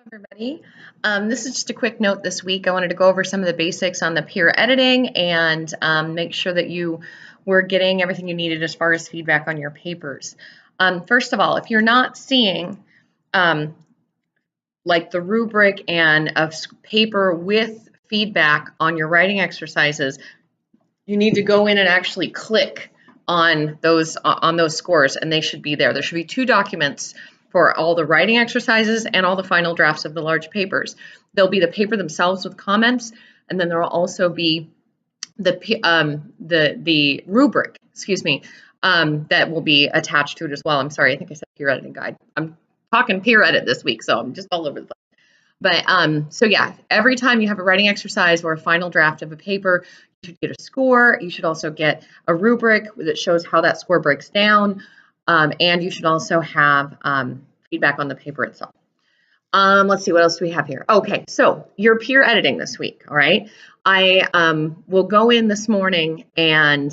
Everybody. This is just a quick note this week. I wanted to go over some of the basics on the peer editing and make sure that you were getting everything you needed as far as feedback on your papers. First of all, if you're not seeing like the rubric and a paper with feedback on your writing exercises, you need to go in and actually click on those scores, and they should be there. There should be two documents for all the writing exercises and all the final drafts of the large papers. There'll be the paper themselves with comments, and then there will also be the rubric, that will be attached to it as well. I'm sorry, I think I said peer editing guide. I'm talking peer edit this week, so I'm just all over the place. But so yeah, every time you have a writing exercise or a final draft of a paper, you should get a score. You should also get a rubric that shows how that score breaks down. And you should also have feedback on the paper itself. Let's see, what else do we have here? Okay, so you're peer editing this week, all right? I will go in this morning and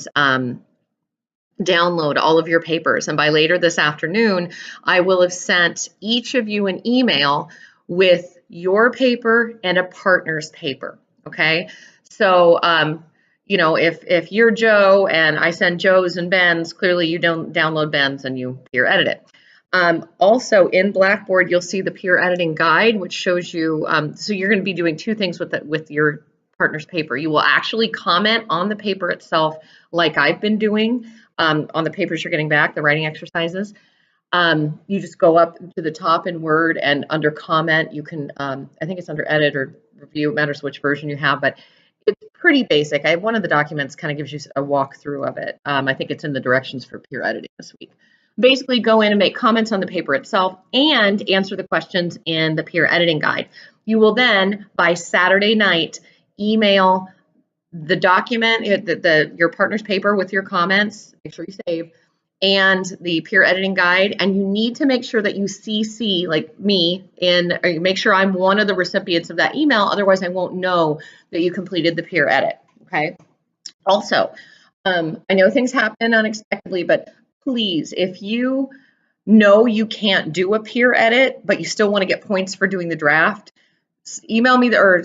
download all of your papers. And by later this afternoon, I will have sent each of you an email with your paper and a partner's paper, okay? So, you know, if you're Joe and I send Joe's and Ben's, clearly you don't download Ben's and you peer edit it. Also in Blackboard, you'll see the peer editing guide, which shows you, so you're going to be doing two things with your partner's paper. You will actually comment on the paper itself, like I've been doing on the papers you're getting back, the writing exercises. You just go up to the top in Word, and under comment, you can, I think it's under edit or review, it matters which version you have, but it's pretty basic. One of the documents kind of gives you a walkthrough of it. I think it's in the directions for peer editing this week. Basically go in and make comments on the paper itself and answer the questions in the peer editing guide. You will then, by Saturday night, email the document, your partner's paper with your comments, make sure you save, and the peer editing guide, and you need to make sure that you CC, like me, in, or you make sure I'm one of the recipients of that email, otherwise I won't know that you completed the peer edit, okay? Also, I know things happen unexpectedly, but please, if you know you can't do a peer edit, but you still want to get points for doing the draft, email me or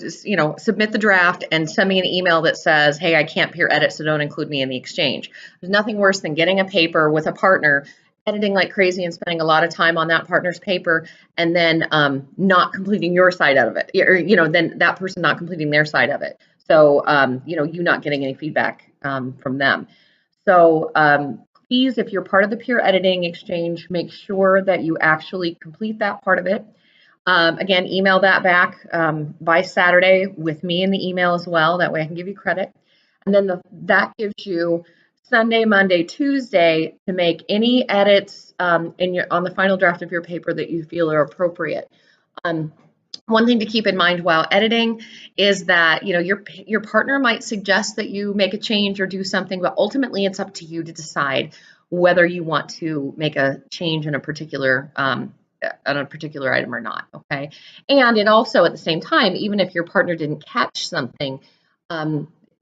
submit the draft and send me an email that says, hey, I can't peer edit, so don't include me in the exchange. There's nothing worse than getting a paper with a partner, editing like crazy and spending a lot of time on that partner's paper, and then not completing your side of it, or then that person not completing their side of it. So you not getting any feedback from them. So please, if you're part of the peer editing exchange, make sure that you actually complete that part of it. Again, email that back by Saturday with me in the email as well. That way I can give you credit. And then that gives you Sunday, Monday, Tuesday to make any edits on the final draft of your paper that you feel are appropriate. One thing to keep in mind while editing is that your partner might suggest that you make a change or do something, but ultimately it's up to you to decide whether you want to make a change in a particular item or not, okay? And it also, at the same time, even if your partner didn't catch something,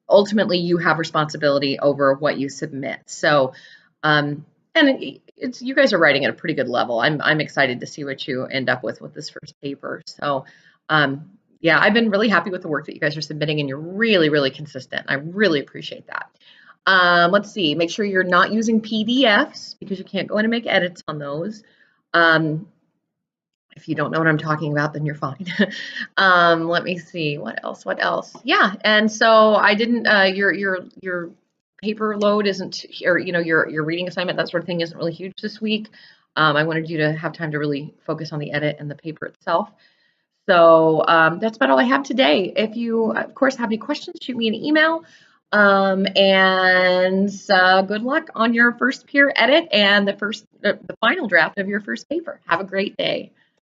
ultimately you have responsibility over what you submit. So, and you guys are writing at a pretty good level. I'm excited to see what you end up with this first paper. So, yeah, I've been really happy with the work that you guys are submitting, and you're really, really consistent. I really appreciate that. Let's see, make sure you're not using PDFs because you can't go in and make edits on those. If you don't know what I'm talking about, then you're fine. Let me see, what else? Yeah, and so I didn't, your paper load isn't, or your reading assignment, that sort of thing isn't really huge this week. I wanted you to have time to really focus on the edit and the paper itself. So that's about all I have today. If you, of course, have any questions, shoot me an email. And good luck on your first peer edit and the final draft of your first paper. Have a great day.